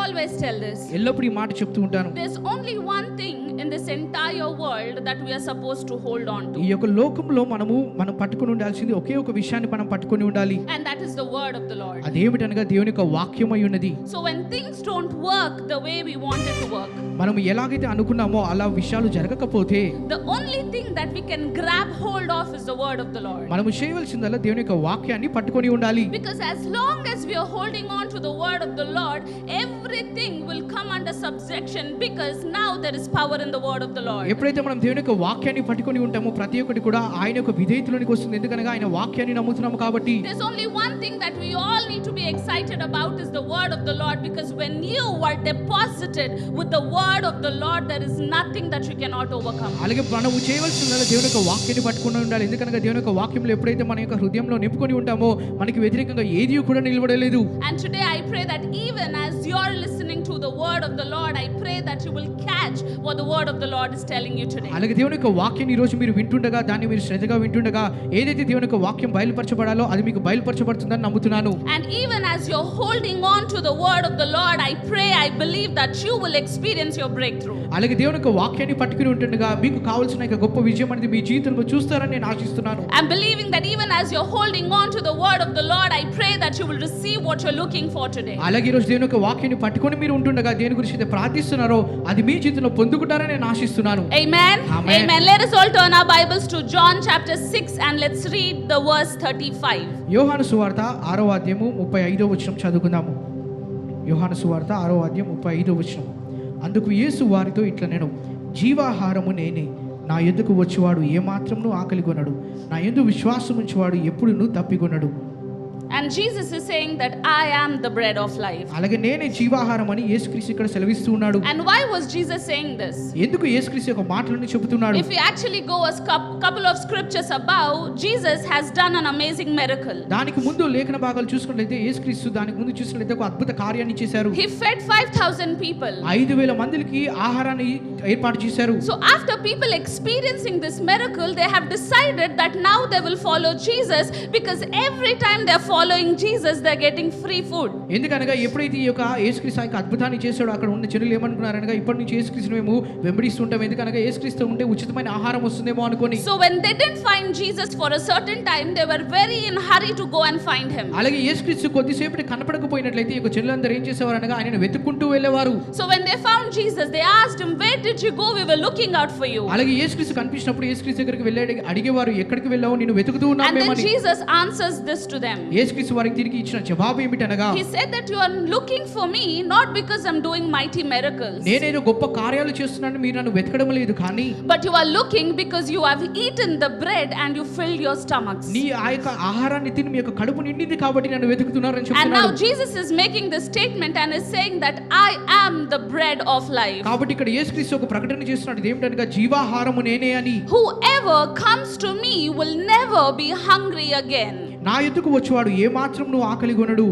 always tell this. ఎల్లప్పుడూ ఈ మాట చెప్తూ ఉంటాను. There's only one thing in this entire world that we are supposed to hold on to. ఈ యొక్క లోకంలో మనం పట్టుకొని ఉండాల్సింది ఒకే ఒక విషయాన్ని మనం పట్టుకొని ఉండాలి. And that is the word of the Lord. అదేమిటనగా దేవుని యొక్క వాక్యమై ఉన్నది. So when things don't work the way we want it to work, మనం ఎలాగైతే అనుకున్నామో అలా విషయాలు జరగకపోతే the only thing that we can grab hold of is the word of the Lord. మనము చేయవలసిందల్లా దేవుని యొక్క వాక్యాన్ని పట్టుకొని ఉండాలి. Because as long as we are holding on to the word of the Lord, everything will come under subjection, because now there is power in the word of the Lord. ఎప్పుడైతే మనం దేవుని యొక్క వాక్యాన్ని పట్టుకొని ఉంటామో ప్రతి ఒక్కటి కూడా ఆయన యొక్క విధేయతలోనికి వస్తుంది. ఎందుకనగా ఆయన వాక్యాన్ని నమ్ముతున్నాము కాబట్టి. There's only one thing that we all need to be excited about is the word of the Lord, because when you are deposited with the word of the Lord, there is nothing that you cannot overcome. అలాగే మనము చేయవలసిందల్లా దేవుని యొక్క వాక్యాన్ని పట్టుకొని ఉండాలి. ఎందుకనగా దేవుని యొక్క వాక్యంలో ఎప్పుడైతే మన యొక్క హృదయంలో నింపుకొని ఉంటామో మనకి వ్యతిరేకంగా ఏది కూడా నిలబడలేదు. And today I pray that even as you're listening to the word of the Lord, I pray that you will catch what the word of the Lord is telling you today. అలాగే దేవుని యొక్క వాక్యాన్ని ఈ రోజు మీరు వింటుండగా, దాన్ని మీరు శ్రద్ధగా వింటుండగా, ఏదైతే దేవుని యొక్క వాక్యం బయలుపరచబడాలో అది మీకు బయలుపరచబడుతుందని నమ్ముతున్నాను. And even as you're holding on to the word of the Lord, I pray, I believe that you will experience your breakthrough. అలాగే దేవుని యొక్క వాక్యాన్ని పట్టుకుని ఉంటుండగా మీకు కావాల్సిన యొక్క గొప్ప విజయం అనేది మీ జీవితంలో చూస్తారని నేను ఆశిస్తున్నాను. I'm believing that even as you're holding on to the word of the Lord, I pray that you will receive what you're looking for today. అలాగే ఈ రోజు దేవుని యొక్క వాక్యాన్ని పట్టుకొని మీరు ఉంటుండగా దేని గురించి అయితే ప్రార్థిస్తున్నారో అది మీ జీవితంలో పొందుకుంటారని నేను ఆశిస్తున్నాను. Amen. Amen. Amen. Let us all turn our Bibles to John chapter 6 and let's read the verse 35. యోహాను సువార్త 6వ అధ్యాయము 35వ వచనం చదువుకుందాము. యోహాను సువార్త 6వ అధ్యాయం 35వ వచనం. అందుకు యేసు వారితో ఇట్లనెను, జీవాహారము నేనే, నా యొద్దకు వచ్చేవాడు ఏమాత్రమును ఆకలిగొనడు, నా యందు విశ్వాసం ఉంచేవాడు ఎప్పుడునూ తప్పికొనడు. And Jesus is saying that I am the bread of life. అలాగే నేనే జీవాహారం అని యేసుక్రీస్తు ఇక్కడ సెలవిస్తూ ఉన్నాడు. And why was Jesus saying this? ఎందుకు యేసుక్రీస్తు యొక్క మాటలను చెబుతున్నాడు? If we actually go a couple of scriptures above, Jesus has done an amazing miracle. దానికి ముందు లేఖన భాగాలు చూసుకున్నట్లయితే యేసుక్రీస్తు దానికి ముందు చూసినట్లయితే ఒక అద్భుత కార్యాన్ని చేశారు. He fed 5,000 people. 5,000 మందికి ఆహారాన్ని ఏర్పాటు చేశారు. So after people experiencing this miracle, they have decided that now they will follow Jesus, because every time they are following Jesus, they are getting free food. ఎందుకనగా ఎప్పుడైతే ఈ యొక్క యేసుక్రీస్తు యొక్క అద్భుతాన్ని చేశాడో అక్కడ ఉన్న జనులు ఏమనుకున్నారనగా ఇప్పటి నుంచి యేసుక్రీస్తును మేము వెంబడిస్తుంటాం, ఎందుకనగా యేసుక్రీస్తు ఉంటే ఉచితమైన ఆహారం వస్తుందేమో అనుకొని. So when they didn't find Jesus for a certain time, they were very in hurry to go and find him. అలాగే యేసుక్రీస్తు కొద్దిసేపటి కనపడకపోయినట్లయితే ఈ యొక్క జనులందరూ ఏం చేసేవారు అనగా ఆయనను వెతుక్కుంటూ వెళ్ళేవారు. So when they found Jesus, they asked him, where did you go? We were looking out for you. అలాగే యేసుక్రీస్తు కనిపించినప్పుడు యేసుక్రీస్తు దగ్గరికి వెళ్ళి అడిగేవారు, ఎక్కడికి వెళ్ళావు, నిన్ను వెతుకుతూ ఉన్నాం And then మేమని. Jesus answers this to them. యేసుక్రీస్తు వారికి తిరిగి ఇచ్చిన జవాబు ఏమిటనగా, He said that you are looking for me not because I'm doing mighty miracles, నేనేదో గొప్ప కార్యాలు చేస్తున్నాను మీరు నన్ను వెతకడం లేదు, కానీ but you are looking because you have eaten the bread and you filled your stomachs. నీ ఆ యొక్క ఆహారాన్ని తిని మీ యొక్క కడుపు నిండింది కాబట్టి నన్ను వెతుకుతున్నారని And now చెప్తున్నాడు. Jesus is making this statement and is saying that I am the bread of life. కాబట్టి ఇక్కడ యేసుక్రీస్తు ఒక ప్రకటన చేస్తున్నాడు, ఏమిటనగా జీవాహారము నేనే అని. Whoever comes to me will never be hungry again. నా యొద్దకు వచ్చేవాడు ఏమాత్రం ఆకలిగొనడు.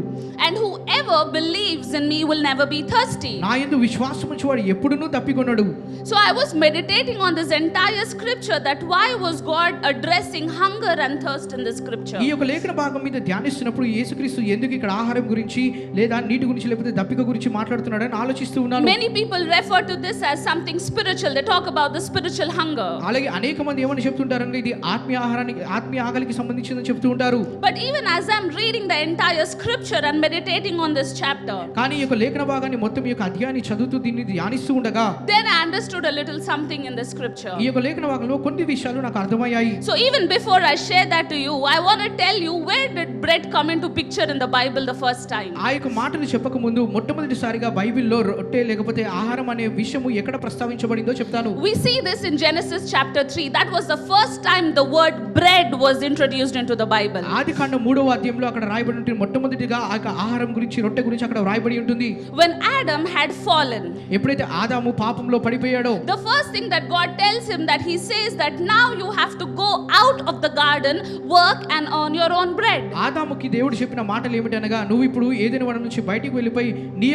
And whoever believes in me will never be thirsty. నా యందు విశ్వాసం ఉంచేవాడు ఎప్పుడునూ తప్పికొనడు. So I was meditating on this entire scripture, that why was God addressing hunger and thirst in this scripture? ఈ యొక్క లేఖన భాగం మీద ధ్యానిస్తున్నప్పుడు యేసుక్రీస్తు ఎందుకు ఇక్కడ ఆహారం గురించి లేదా నీటి గురించి లేకపోతే దప్పిక గురించి మాట్లాడుతున్నాడని ఆలోచిస్తూ ఉన్నాను. Many people refer to this as something spiritual. They talk about the spiritual hunger. అలాగే అనేక మంది ఏమని చెప్తుంటారంటే ఇది ఆత్మీయ ఆహారానికి ఆత్మీయ ఆకలికి సంబంధించిందని చెప్తూ ఉంటారు. But even as I'm reading the entire scripture and meditating on this chapter, కానీ ఈ యొక్క లేఖన భాగాన్ని మొత్తం ఈ యొక్క అధ్యాయాన్ని చదువుతూ దీన్ని ధ్యానిస్తూ ఉండగా then I understood a little something in the scripture. ఈ యొక్క లేఖన భాగంలో కొన్ని విషయాలు నాకు అర్థమయ్యాయి. So even before I share that to you, I want to tell you, where did bread come into picture in the Bible the first time? ఆ యొక్క మాటలు చెప్పక ముందు మొట్టమొదటిసారిగా బైబిల్లో రొట్టె లేకపోతే ఆహారం అనే విషయము ఎక్కడ ప్రస్తావించబడిందో చెప్తాను. We see this in Genesis chapter 3. That was the first time the word bread was introduced into the Bible. ఆదికాండం 3వ అధ్యాయంలో అక్కడ రాయబడి ఉంటుంది, మొట్టమొదటిగా ఆ యొక్క ఆహారం గురించి రొట్టె గురించి అక్కడ రాయబడి ఉంటుంది. When Adam had fallen, ఎప్పుడైతే ఆదాము పాపంలో పడిపోయాడో the first thing that God tells him, that he says that now you have to go out of the garden, work and earn your own bread. ఆదాముకి దేవుడు చెప్పిన మాటలు ఏమిటనగా, నువ్వు ఇప్పుడు ఏదైనా వనం నుంచి బయటికి వెళ్ళిపోయి నీ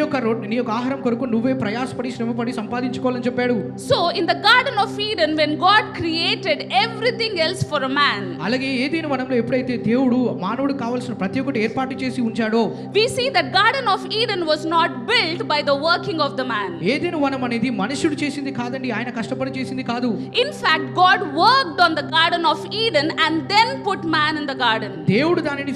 యొక్క ఆహారం కొరకు నువ్వే ప్రయాసపడి శ్రమపడి సంపాదించుకోవాలని చెప్పాడు. So in the garden of Eden, when God created everything else for a man, అలాగే ఏదైనా వనంలో ఎప్పుడైతే దేవుడు మానవుడికి కావాల్సిన ప్రతి ఒక్కటి ఏర్పాటు చేసి ఉంచాడో, we see that Garden of Eden was not built by the working of the man. ఏదెను వనం అనేది మనుషుడు చేసింది కాదండి, ఆయన కష్టపడి చేసింది కాదు. In fact, God worked on the Garden of Eden and then put man in the garden. దేవుడు దానిని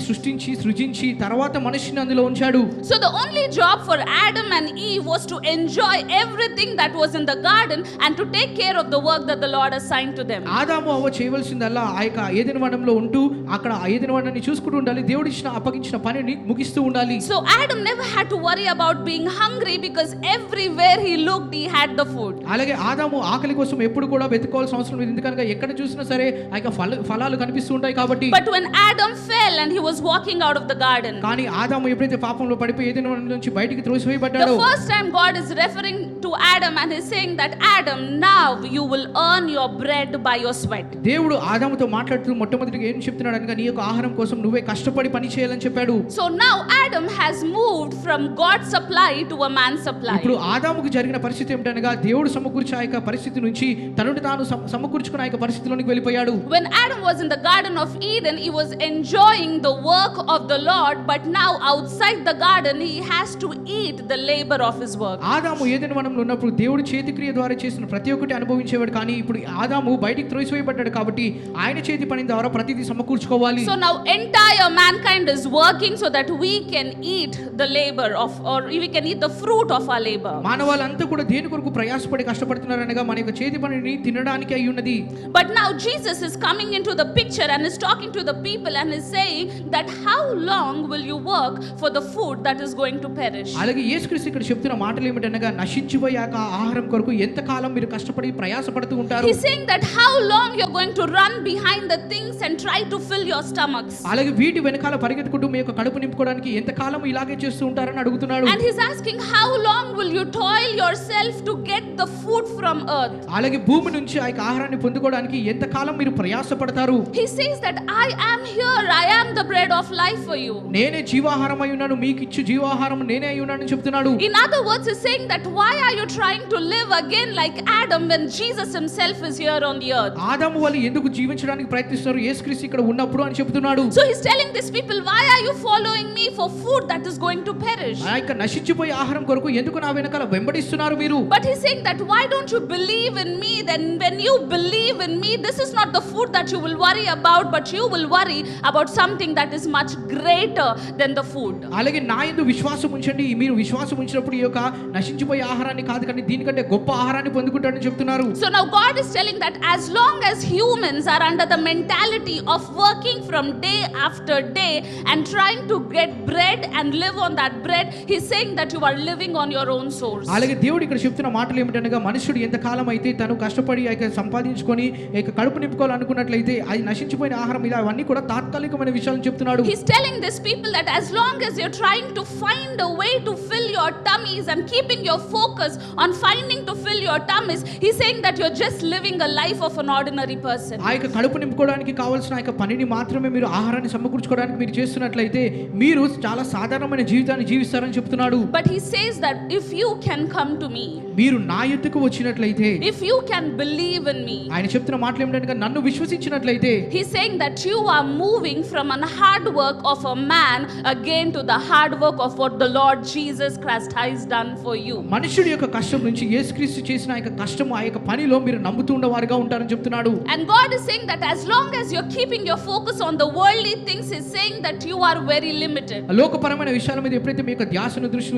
సృజించి తర్వాత మనిషిని అందులో ఉంచాడు. So the only job for Adam and Eve was to enjoy everything that was in the garden and to take care of the work that the Lord assigned to them. ఆదాము అవ్వ చేయవలసిందల్లా ఆ యొక్క ఏదెను వనంలో ఉంటూ అక్కడ ఆ ఏదెను వనాన్ని చూసుకుంటూ ఉండాలి, దేవుడు అప్పగించిన పనిని ముగిస్తూ ఉండాలి. So Adam never had to worry about being hungry because everywhere he looked he had the food. అలాగే ఆదాము ఆకలి కోసం ఎప్పుడు కూడా వెతుక్కోవాల్సిన అవసరం లేదు, ఎందుకనగా ఎక్కడ చూసినా సరే ఆ యొక్క ఫలాలు కనిపిస్తూ ఉంటాయి కాబట్టి. But when Adam fell and he was walking out of the garden, కానీ ఆదాము ఎప్పుడైతే పాపంలో పడిపోయి ఏదెను వనం నుంచి బయటికి the త్రోసివేయబడ్డాడో, first time God is referring to Adam and is saying that Adam, now you will earn your bread by your sweat. దేవుడు ఆదాముతో మాట్లాడుతూ మొట్టమొదటిగా ఏం చెప్తున్నాడు అనగా, నీ యొక్క ఆహారం కోసం నువ్వే కష్టపడి పని చేయాలని చెప్పాడు. So now Adam has moved from God's supply to a man's supply. ఇప్పుడు ఆదాముకు జరిగిన పరిస్థితి ఏమిటనగా, దేవుడు సమకూర్చే ఆ యొక్క పరిస్థితి నుంచి తనను తాను సమకూర్చుకున్న ఆ యొక్క పరిస్థితిలోనికి వెళ్ళిపోయాడు. When Adam was in the Garden of Eden, he was enjoying the work of the Lord, but now outside the garden he has to eat the labor of his work. ఆదాము ఏదెను వనంలో ఉన్నప్పుడు దేవుడు చేతిక్రియ ద్వారా చేసిన ప్రతి ఒక్కటి అనుభవించేవాడు, కానీ ఇప్పుడు ఆదాము బయటికి త్రోసివేయబడ్డాడు కాబట్టి ఆయన చేతి పని ద్వారా ప్రతిదీ సమకూర్చుకోవాలి. So now entire mankind is working so that we can eat the labor of, or we can eat the fruit of our labor. మానవాళ్ళంతా కూడా దేని కొరకు ప్రయాసపడి కష్టపడుతున్నారు అనగా మన యొక్క చేతి పనిని తినడానికి అయి ఉన్నది. But now Jesus is coming into the picture and is talking to the people and is saying that how long will you work for the food that is going to perish? అలాగే యేసుక్రీస్తు ఇక్కడ చెప్తున్న మాటలు ఏమిటనగా, నశించిపోయాక ఆహారం కొరకు ఎంతకాలం మీరు కష్టపడి ప్రయాసపడుతూ ఉంటారు. He's saying that how long you're going to run behind the things and try to fill your stomachs. అలాగే వీటి వెనకాల పరిగెత్తుకుంటూ మీ యొక్క కడుపు నింపుకోవడానికి ఎంతకాలం ఇలాగే చేస్తూ ఉంటారని అడుగుతున్నాడు. And he's asking how long will you toil yourself to get the food from earth? అలాగే భూమి నుంచి ఆ యొక్క ఆహారాన్ని పొందుకోవడానికి ఎంతకాలం మీరు ప్రయాసపడతారు. He says that I am here, I am the bread of life for you. నేనే జీవాహారం అయి ఉన్నాను, మీకు ఇచ్చు జీవాహారం నేనే అయి ఉన్నానని చెప్తున్నాడు. In other words, he's saying that why are you trying to live again like Adam when Jesus himself is here on the earth? ఆదాము వాళ్ళు ఎందుకు జీవించడానికి ప్రయత్నిస్తున్నారు యేసుక్రీస్తు ఇక్కడ ఉన్నప్పుడు అని చెప్తున్నాడు. So he's telling these people, why are you following me for food that is going to perish? ఆ యొక్క నశించిపోయే ఆహారం కొరకు ఎందుకు నా వెనకాల వెంబడిస్తున్నారు మీరు? But he's saying that why don't you believe in me? Then when you believe in me, this is not the food that you will worry about, but you will worry about something that is much greater than the food. అలాగే నా యందు విశ్వాసం ఉంచండి, మీరు విశ్వాసం ఉంచినప్పుడు ఈ యొక్క నశించిపోయే ఆహారాన్ని కాదు కానీ దీనికంటే గొప్ప ఆహారాన్ని పొందుకుంటారని చెప్తున్నారు. So now God is telling that as long as humans are under the mentality of working from day after day and trying to get bread and live on that bread, he's saying that you are living on your own source. అలాగే దేవుడు ఇక్కడ చెప్తున్న మాటలు ఏమిటనగా, మనుషుడు ఎంతకాలం అయితే తను కష్టపడి ఆ యొక్క సంపాదించుకొని ఆ యొక్క కడుపు నింపుకోవాలనుకున్నట్లయితే అది నశించిపోయిన ఆహారం ఇలా అవన్నీ కూడా తాత్కాలికమైన విషయాలను చెప్తున్నాడు. He's telling these people that as long as you're trying to find a way to fill your tummies and keeping your focus on finding to fill your tummies, he's saying that you're just living a life of an ordinary person. ఆ యొక్క కడుపు నింపుకోవడానికి కావాల్సిన ఆ యొక్క పనిని మాత్రమే మీరు ఆహారాన్ని సమకూర్చుకోవడానికి మీరు చేస్తున్నట్లయితే మీరు చాలా సాధారణమైన జీవితాన్ని జీవిస్తారని చెప్తున్నాడు. But he says that if you can come to me, మీరు నా యొద్దకు వచ్చినట్లయితే, if you can believe in me, ఆయన చెప్తున్న మాటలు ఏమిటంటే నన్ను విశ్వసించినట్లయితే, he's saying that you are moving from a hard work of a man again to the hard work of what the Lord Jesus Christ has done for you. మనుషుడి యొక్క కష్టం నుంచి యేసుక్రీస్తు చేసిన ఆ యొక్క కష్టం ఆ యొక్క పనిలో మీరు నమ్ముతూ ఉండవారుగా ఉంటారని చెప్తున్నాడు. And God is saying that as long as you're keeping your focus on the worldly things, he's saying that you are very limited. లోకపరమైన విషయాల మీద ఎప్పుడైతే మీ యొక్క ధ్యాసను దృష్టి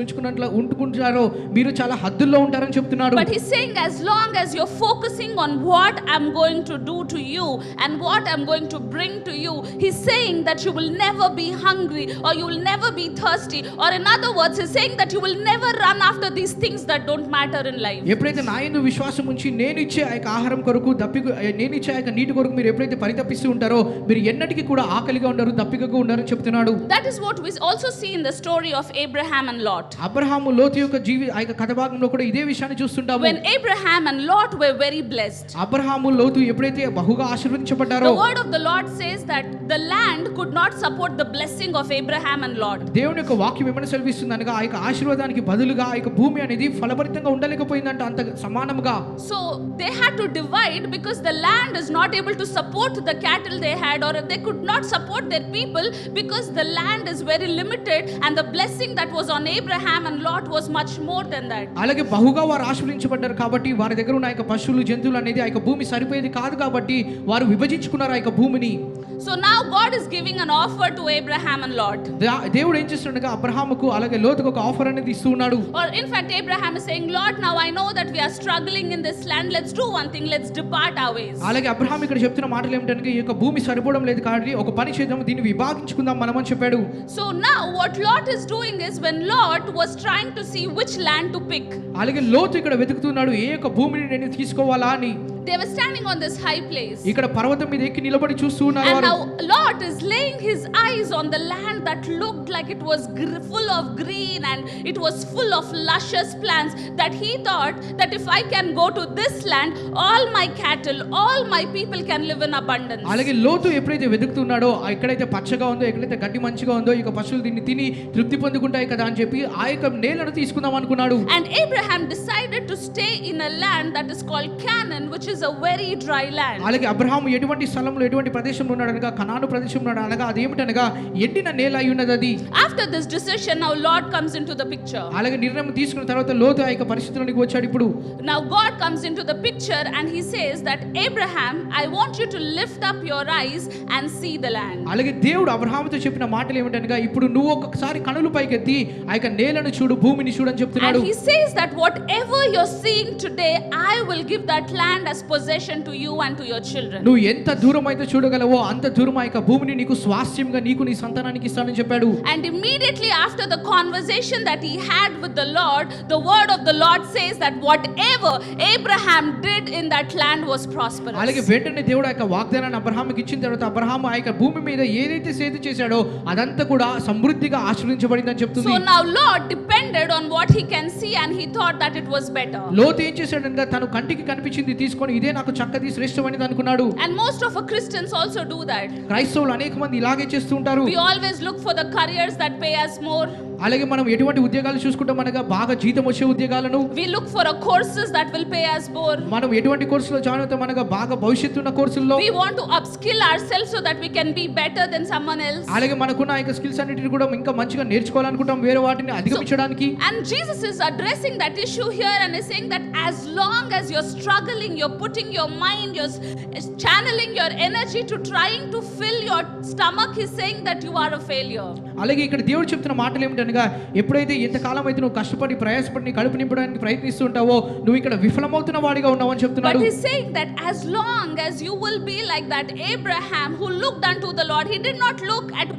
ఉంచుకుంటారో మీరు చాలా హద్దుల్లో ఉంటారని చెప్తున్నాడు. But he's saying as long as you're focusing on what I'm going to do to you and what I'm going to bring to you, he's saying that you will never be hungry or you will never be thirsty, or in other words he's saying that you will never run after these things that don't matter in life. ఎప్పుడైతే నా యందు విశ్వాసం ఉంచి నేను ఇచ్చే ఆ యొక్క ఆహారం కొరకు నేను ఇచ్చే ఆ యొక్క నీటి కొరకు మీరు ఎప్పుడైతే పరితపిస్తూ ఉంటారో మీరు ఎన్నటికీ కూడా ఆకలిగా ఉండరు, దప్పికగా ఉండరు అని చెప్తున్నాడు. That is what we also see in the story of Abraham and Lot. Abraham లోతు యొక్క ఆ యొక్క కథ భాగంలో కూడా ఇదే విషయాన్ని చూస్తుంటాము. When Abraham and Lot were very blessed, Abraham లోతు ఎప్పుడైతే బహుగా ఆశీర్వదించబడ్డారో, the word of the Lord says that the land could not support the blessing of Abraham and Lot. దేవుని యొక్క వాక్యం ఏమని సెలవిస్తుంది అనగా ఆ యొక్క ఆశీర్వాదానికి బదులు బదులుగా ఆ యొక్క భూమి అనేది ఫలభరితంగా ఉండలేకపోయిందంట అంత సమానముగా. So they had to divide because the land is not able to support the cattle they had, or they could not support their people because the land is very limited, and the blessing that was on Abraham and Lot was much more than that. అలాగే బహుగా వారు ఆశీర్వదించబడ్డారు కాబట్టి వారి దగ్గర ఉన్న ఆ యొక్క పశువులు జంతువులు అనేది ఆ యొక్క భూమి సరిపోయేది కాదు కాబట్టి వారు విభజించుకున్నారు ఆ యొక్క భూమిని. So now God is giving an offer to Abraham and Lot. దేవుడు ఏం చేస్తున్నాడుగా అబ్రహాముకు అలాగే లోతుకు ఒక ఆఫర్ అనేది ఇస్తూ ఉన్నాడు. Or in fact Abraham is saying, Lord, now I know that we are struggling in this land. Let's do one thing. Let's depart our ways. అలాగే అబ్రహాం ఇక్కడ చెప్తున్న మాటలు ఏమిటంటే ఈ యొక్క భూమి సరిపోవడం లేదు కాబట్టి ఒక పని చేద్దాం, దీన్ని విభాగించుకుందాం మనం అని చెప్పాడు. So now what Lot is doing is, when Lot was trying to see which land to pick, అలాగే లోతు ఇక్కడ వెతుకుతున్నాడు ఏ యొక్క భూమిని నేను తీసుకోవాలా అని. they were standing on this high place. ఇక్కడ పర్వతం మీద ఎక్కి నిలబడి చూస్తూ ఉన్నారు And వారు. now Lot is laying his eyes on the land that looked like it was full of green and it was full of luscious plants, that he thought that if I can go to this land, all my cattle, all my people can live in abundance. అలాగే లోతు ఎప్పుడైతే వెతుకుతున్నాడో ఎక్కడైతే పచ్చగా ఉందో ఎక్కడైతే గడ్డి మంచిగా ఉందో ఈ యొక్క పశువులు దీన్ని తిని తృప్తి పొందుకుంటాయి కదా అని చెప్పి ఆ యొక్క నేలను తీసుకుందాం అనుకున్నాడు. And Abraham decided to stay in a land that is called Canaan, which is a very dry land. అలాగే అబ్రహాము ఎటువంటి స్థలంలో ఎటువంటి ప్రదేశంలో ఉన్నాడు అనగా కనాను ప్రదేశంలో ఉన్నాడు అనగా అదేమిటనగా ఎండిన నేల అయి ఉన్నది అది. After this decision, now Lot comes into the picture. అలాగే నిర్ణయం తీసుకున్న తర్వాత లోతు ఆ యొక్క పరిస్థితిలోనికి వచ్చాడు. ఇప్పుడు Now God comes into the picture and he says that, Abraham, I want you to lift up your eyes and see the land. అలాగే దేవుడు అబ్రహాముతో చెప్పిన మాటలు ఏమిటనగా ఇప్పుడు నువ్వు ఒక్కసారి కనులు పైకెత్తి ఆ యొక్క నేలను చూడు, భూమిని చూడు అని చెప్తున్నాడు. And he says that whatever you're seeing today, I will give that land as possession to you and to your children. నువ్వు ఎంత దూరం అయితే చూడగలవో అంత దూరం ఆ యొక్క భూమిని నీకు స్వాస్థ్యంగా నీకు నీ సంతానానికి ఇస్తానని చెప్పాడు. And immediately after the conversation that he had with the Lord, the word of the Lord says that whatever Abraham did in that land was prosperous. అలాగే వెంటనే దేవుడు ఆ యొక్క వాగ్దానాన్ని అబ్రహాముకి ఇచ్చిన తర్వాత అబ్రహాము ఆ యొక్క భూమి మీద ఏదైతే సేద చేశాడో అదంతా కూడా సమృద్ధిగా ఆశీర్వదించబడిందని చెప్తుంది. So now Lot depended on what he can see and he thought that it was better. లోతు ఏం చేశాడనగా తను కంటికి కనిపించింది తీసుకొని ఇదే నాకు చక్కది శ్రేష్టమైనది అనుకున్నాడు. And most of our Christians also do that. క్రైస్తవులు అనేక మంది ఇలాగే చేస్తూ ఉంటారు. We always look for the careers that pay us more. అలాగే మనం ఎటువంటి ఉద్యోగాలు చూసుకుంటాం అనగా బాగా జీతం వచ్చే ఉద్యోగాలను. We look for a courses that will pay us more. మనం ఎటువంటి కోర్సులో జాయిన్ అవుతాం అనగా బాగా భవిష్యత్తు ఉన్న కోర్సుల్లో. We want to upskill ourselves so that we can be better than someone else. అలాగే మనకున్న ఆ యొక్క స్కిల్స్ అన్నిటిని కూడా ఇంకా మంచిగా నేర్చుకోవాలనుకుంటాం వేరే వాటిని అధిగమించడానికి. And Jesus is addressing that issue here and is saying that as long as you're struggling, you're putting your mind, you're channeling your energy to trying to fill your stomach, he's saying that you are a failure. అలాగే ఇక్కడ దేవుడు చెప్తున్న మాటలు ఏమిటనగా ఎప్పుడైతే ఎంతకాలం అయితే నువ్వు కష్టపడి ప్రయాసపడి నీ కడుపు నింపడానికి ప్రయత్నిస్తూ ఉంటావో నువ్వు ఇక్కడ విఫలమవుతున్న వాడిగా ఉన్నావు అని చెప్తున్నాడు. But he's saying that as long as you will be like that Abraham who looked unto the Lord, he did not look at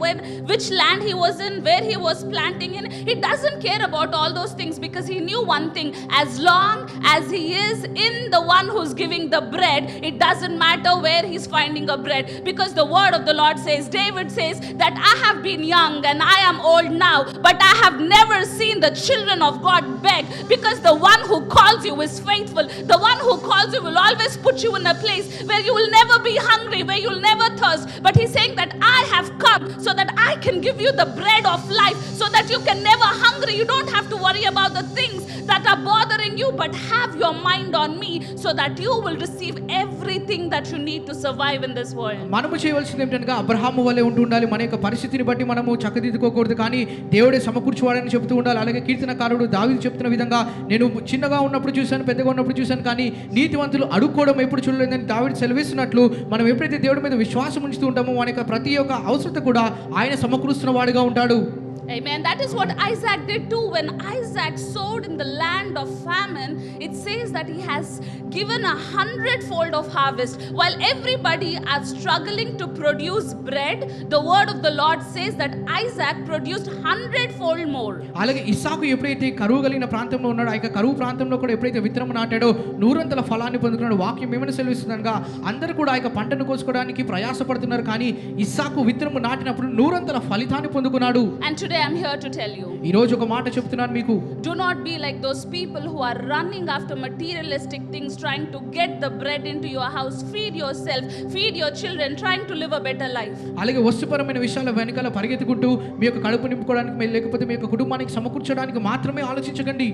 which land he was in, where he was planting in. He doesn't care about all those things because he knew one thing: as long as he is in the one who's giving the bread, it doesn't matter where he's finding a bread, because the word of the Lord says, David says that I have been young and I am old now, but I have never seen the children of God beg, because the one who calls you is faithful. The one who calls you will always put you in a place where you will never be hungry, where you will never thirst. But he's saying that I have come so that I can give you the bread of life, so that you can never hungry. You don't have to worry about the things that are bothering you, but have your mind on me so that you will receive everything that you need to survive in this world. మనము చేయవలసింది ఏంటంటే అబ్రహాము వలె ఉంటూ ఉండాలి. మన యొక్క పరిస్థితిని బట్టి మనము చక్కదిద్దుకోకూడదు, కానీ దేవుడే సమకూర్చువాడని చెప్తూ ఉండాలి. అలాగే కీర్తనకారుడు దావీదు చెప్తున్న విధంగా నేను చిన్నగా ఉన్నప్పుడు చూశాను, పెద్దగా ఉన్నప్పుడు చూశాను, కానీ నీతివంతులు అడుక్కోవడం ఎప్పుడు చూడలేదని దావీదు సెలవిస్తున్నట్లు మనం ఎప్పుడైతే దేవుడి మీద విశ్వాసం ఉంచుతూ ఉంటామో మన యొక్క ప్రతి ఒక్క అవసరత కూడా ఆయన సమకూరుస్తున్న వాడిగా ఉంటాడు. Amen. That is what Isaac did too. When Isaac sowed in the land of famine, it says that he has given 100-fold of harvest. While everybody are struggling to produce bread, the word of the Lord says that Isaac produced 100-fold more. అలాగే ఇస్సాకు ఎప్పుడైతే కరువు కలిగిన ప్రాంతంలో ఉన్నాడో ఆ యొక్క కరువు ప్రాంతంలో కూడా ఎప్పుడైతే విత్తనం నాటాడో 100 ఫలాన్ని పొందుకున్నాడు. వాక్యం ఏమని సెలవిస్తుందనగా అందరూ కూడా ఆ యొక్క పంటను కోసుకోవడానికి ప్రయాసపడుతున్నారు, కానీ ఇస్సాకు విత్తనం నాటినప్పుడు 100 ఫలితాన్ని పొందుకున్నాడు. And today I'm here to tell you, ఈ రోజు ఒక మాట చెప్తున్నాను మీకు, do not be like those people who are running after materialistic things, trying to get the bread into your house, feed yourself, feed your children, trying to live a better life. అలాగే వస్తుపరమైన విషయాల వెనకాల పరిగెత్తుకుంటూ మీ యొక్క కడుపు నింపుకోవడానికి లేకపోతే మీ యొక్క కుటుంబానికి సమకూర్చడానికి మాత్రమే ఆలోచించకండి.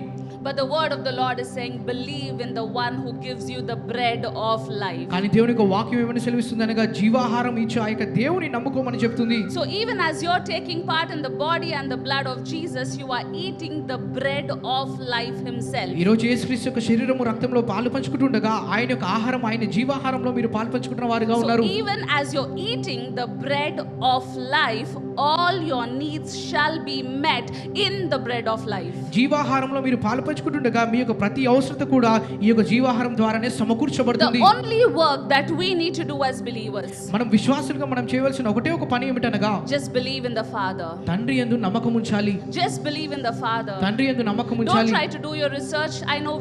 But the word of the Lord is saying, believe in the one who gives you the bread of life. కానీ దేవుని యొక్క వాక్యం ఏమని సెలవిస్తుంది అనగా జీవాహారం ఇచ్చే ఆ యొక్క దేవుని నమ్ముకోమని చెప్తుంది. So even as you're taking part in the body and the blood of Jesus, you are eating the bread of life himself. ఈ రోజు యేసుక్రీస్తు యొక్క శరీరము రక్తంలో పాలు పంచుకుంటుండగా ఆయన యొక్క ఆహారం, ఆయన జీవాహారంలో మీరు పాలు పంచుకుంటున్న వారుగా ఉన్నారు. So even as you're eating the bread of life, all your needs shall be met in the bread of life. జీవాహారంలో మీరు పాలు పంచుకుంటుండగా మీ యొక్క ప్రతి అవసరత కూడా ఈ యొక్క జీవాహారం ద్వారానే సమకూర్చబడుతుంది. The only work that we need to do as believers, మనం విశ్వాసులుగా మనం చేయవలసిన ఒకటే ఒక పని ఏమిటనగా just believe in the Father. తండ్రి యందు నమ్మకం ఉంచాలి. Just believe in the Father. తండ్రి యందు నమ్మకం Don't ఉంచాలి. try to do your research. I know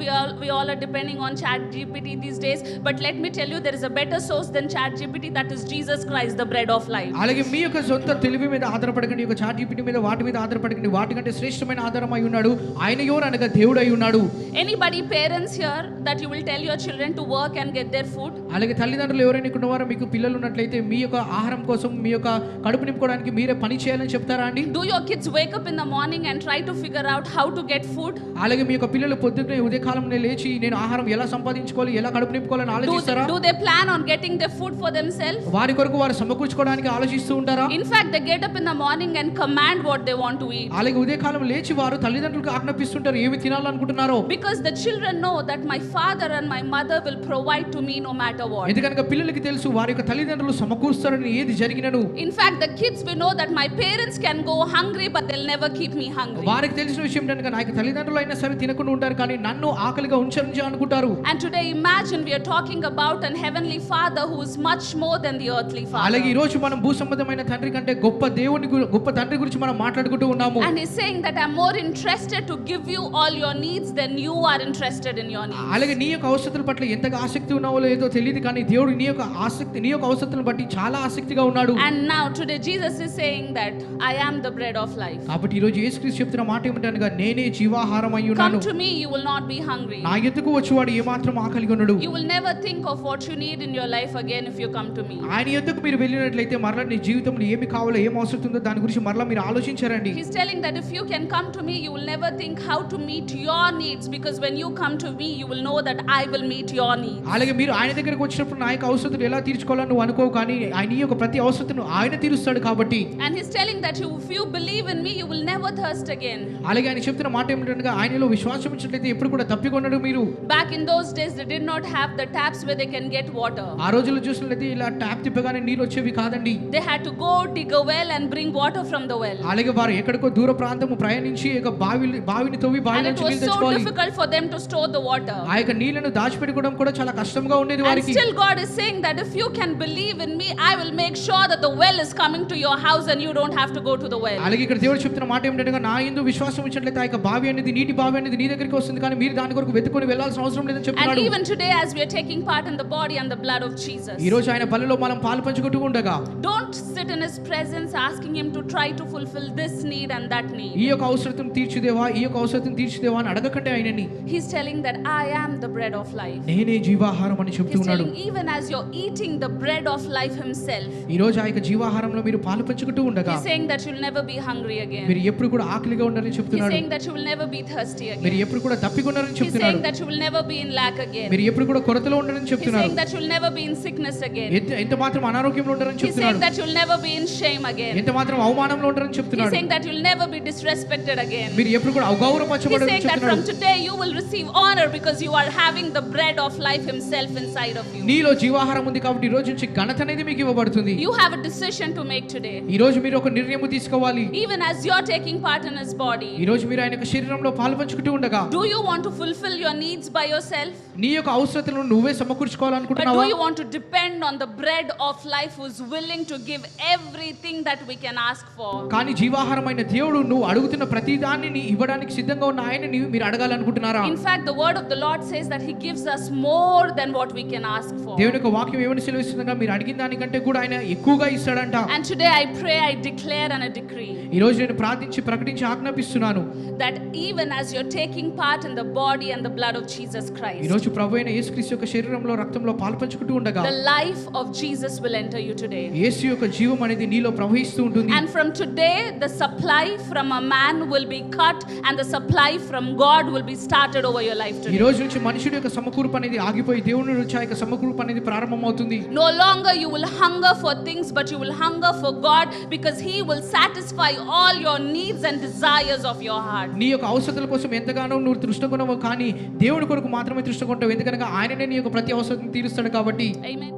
we all are depending on ChatGPT these days, but let me tell you, there is a better source than ChatGPT, that is Jesus Christ, the bread of life. అలాగే మీ యొక్క సొంత తెలివి మీద ఆధారపడకండి, ఈ యొక్క ChatGPT మీద వాటి మీద ఆధారపడకండి. వాటికంటే శ్రేష్టమైన ఆధారం అయి ఉన్నాడు ఆయన. ఎవరు అనగా దేవుడు అయి ఉన్నాడు. Anybody parents here that you will tell your children to work and get their food? అలాగే తల్లిదండ్రులు ఎవరైనా ఇక్కడ ఉన్నవారో, మీకు పిల్లలు ఉన్నట్లయితే మీ యొక్క ఆహారం కోసం, మీ యొక్క కడుపు నింపుకోవడానికి మీరే పని చేయాలని చెప్తారా అండి? Do your kids wake up in the morning and try to figure out how to get food? అలాగే మీ యొక్క పిల్లలు పొద్దున్నే ఉదయకాలంలో లేచి నేను ఆహారం ఎలా సంపాదించుకోవాలి, ఎలా కడుపు నింపుకోవాలని ఆలోచిస్తారా? Do they plan on getting their food for themselves? వారి కొరకు వారు సమకూర్చుకోవడానికి ఆలోచిస్తూ ఉంటారా? In fact, they get up in the morning and command what they want to eat. అలాగే ఉదయకాలం లేచి వారు తల్లిదండ్రులకు ఆజ్ఞాపిస్తుంటారు ఏమి తినాలనుకుంటున్నారో. Because the children know that my father and my mother will provide to me no matter what. ఎందుకనగా పిల్లలకి తెలుసు వారి యొక్క తల్లిదండ్రులు సమకూరుస్తారని ఏది జరిగినను. In fact, the kids will know that my parents can go hungry but they'll never keep me hungry. వారికి తెలిసిన విషయం ఏంటంటే నా యొక్క తల్లిదండ్రులు అయినా సరే తినకుండా ఉంటారు కానీ నన్ను ఆకలిగా ఉంచరని అనుకుంటారు. And today imagine we are talking about an heavenly father who is much more than the earthly father. అలాగే ఈ రోజు మనం భూ సంబంధమైన తండ్రి కంటే గొప్ప దేవుని గొప్ప తండ్రి గురించి మనం మాట్లాడుకుంటూ ఉన్నాము. And he's saying that I'm more interested to give you all your needs than you are interested in your needs. అలాగే నీ యొక్క అవసరతల పట్ల ఎంతగా ఆసక్తి ఉన్నావో లేదో తెలియదు కానీ దేవుడు నీ యొక్క ఆసక్తి, నీ యొక్క అవసరతలను బట్టి చాలా ఆసక్తిగా ఉన్నాడు. And now today Jesus is saying that I am the bread of life. కాబట్టి ఈ రోజు యేసుక్రీస్తు చెప్తున్న మాట ఏమిటనగా నేనే జీవాహారం అయి ఉన్నాను. Come to me, you will not be hungry. నా ఎద్దుకు వచ్చేవాడు ఏమాత్రం ఆకలిగా ఉండడు. You will never think of what you need in your life again if you come to me. ఆయన ఎద్దుకు మీరు వెళ్ళినట్లయితే మరలా నీ జీవితంలో ఏమి కావాలో ఏం అవసరం ఉందో దాని గురించి మరలా మీరు ఆలోచించారండి. He's telling that if you can come to me, you will never think how to meet your needs, because when you come to me, you will know that I will meet your needs. అలాగే మీరు ఆయన దగ్గరికి వచ్చినప్పుడు నా యొక్క అవసరతలు ఎలా తీర్చుకోవాలని నువ్వు అనుకోవు కానీ ఆయన నీ యొక్క ప్రతి అవసరతను ఆయన తీరుస్తాడు కాబట్టి. And he's telling that if you believe in me, you will never thirst again. అలాగే ఆయన చెప్తున్న మాట ఏమిటనగా ఆయనలో విశ్వాసం ఉంచినట్లయితే ఎప్పుడు కూడా తప్పికొనడు మీరు. Back in those days they did not have the taps where they can get water. ఆ రోజుల్లో చూసినట్లయితే ఇలా ట్యాప్ తిప్పగానే నీళ్ళు వచ్చేవి కాదండి. They had to go dig a well and bring water from the well. అలాగే వారు ఎక్కడికో దూర ప్రాంతము ప్రయాణించి ఒక బావిని తవ్వి బావి And it నుంచి was నీళ్ళు so తెచ్చుకోవాలి. difficult for them to store the water. ఆ యొక్క నీళ్లను దాచిపెట్టుకోవడం కూడా చాలా కష్టంగా ఉండేది And వారికి. still God is saying that if you can believe in me, I will make sure that the well is coming to your house and you don't have to go to the well. అలాగే ఇక్కడ దేవుడు చెప్తున్న మాట ఏమిటంటే నా యందు విశ్వాసం ఉంచినట్లయితే ఆ యొక్క బావి అనేది, నీటి బావి అనేది నీ దగ్గరికి వస్తుంది కానీ మీరు దాని కొరకు వెతుకొని వెళ్ళాల్సిన అవసరం లేదని And చెప్తున్నాడు. even today as we are taking part in the body and the blood of Jesus, ఈ రోజు ఆయన బలిలో మనం పాలు పంచుకుంటూ ఉండగా don't sit in his presence asking him to try to fulfill this need and that need. ఈ యొక్క అవసరతను తీర్చుదేవా, ఈ యొక్క అవసరతను తీర్చుదేవా అని అడగకండి ఆయనని. He's telling that I am the bread of life. నేనే జీవాహారం అని చెప్తూ He's ఉన్నాడు. telling even as you're eating the bread of life himself, ఈ రోజు ఆ యొక్క జీవాహారంలో మీరు పాలు పంచుకుంటూ ఉండగా he's saying that you'll never be hungry again. మీరు ఎప్పుడు కూడా ఆకలిగా ఉండాలని He's చెప్తున్నాడు. saying that you will never be thirsty మీరు again. ఎప్పుడు కూడా తప్పికొన్నారని He's saying చెప్తున్నాడు. that you will never be in lack again. మీరు ఎప్పుడు కూడా కొరతలో ఉండాలని He's చెప్తున్నాడు. saying that you'll never be in sickness again. ఎంత మాత్రం అనారోగ్యంలో ఉండాలని He's saying చెప్తున్నాడు. that you'll never be in shame again. ఎంత మాత్రం అవమానంలో ఉండాలని He's చెప్తున్నాడు. saying that you'll never be disrespected again. మీరు ఎప్పుడు కూడా He's అవగౌరవపరచబడాలని saying that from చెప్తున్నాడు. today you will receive honor because you are having the bread of life himself inside of you. నీలో జీవాహారం ఉంది కాబట్టి ఈ రోజు నుంచి ఘనత అనేది మీకు ఇవ్వబడుతుంది. You have a decision to make today. ఈ రోజు మీరు ఒక నిర్ణయం తీసుకోవాలి. Even as you're taking part in his body, ఈ రోజు మీరు ఆయన యొక్క శరీరంలో పాలు పంచుకుంటూ ఉండగా do you want to fulfill your needs by yourself? నీ యొక్క అవసరతలను నువ్వే But do సమకూర్చుకోవాలనుకుంటున్నావా? you want to depend on the bread of life who's willing to give everything that we can ask for? కానీ జీవాహారమైన దేవుడు నువ్వు అడుగుతున్న ప్రతి దానిని ఇవ్వడానికి సిద్ధంగా ఉన్న ఆయనని మీరు అడగాలనుకుంటున్నారా? In fact, the word of the Lord says that he gives us more than what we can ask for. దేవుని యొక్క వాక్యం ఏమని సెలవిస్తుందగా మీరు అడిగిన దానికంటే కూడా ఆయన ఎక్కువగా ఇస్తాడంట. And today I pray, I declare and I decree ఈ రోజు నేను ప్రార్థించి ప్రకటించి ఆజ్ఞాపిస్తున్నాను. that even as you're taking part in the body and the blood of Jesus ఈ Christ, రోజు ప్రభువైన యేసుక్రీస్తు యొక్క శరీరంలో రక్తంలో పాలుపంచుకుంటూ ఉండగా the life of Jesus will enter you today. యేసు యొక్క జీవం అనేది నీలో ప్రవహిస్తూ ఉంటుంది. And from today, the supply from a man will be cut and the supply from God will be started over your life ఈ today. రోజు నుంచి మనుషుడి యొక్క సమకూర్పు అనేది ఆగిపోయి దేవుని నుంచి ఆ యొక్క సమకూర్పు అనేది ప్రారంభమవుతుంది. No longer you will hunger for things, but you will hunger for God, because He will satisfy all your needs and desires of your heart. నీ యొక్క అవసరతల కోసం ఎంతగానో నువ్వు తృష్ణగుణవు, కానీ దేవుడి కొరకు మాత్రమే తృష్ణగుంటావు. ఎందుకనగా ఆయననే నీ యొక్క ప్రతి అవసరం తీరుస్తాడు కాబట్టి. Amen.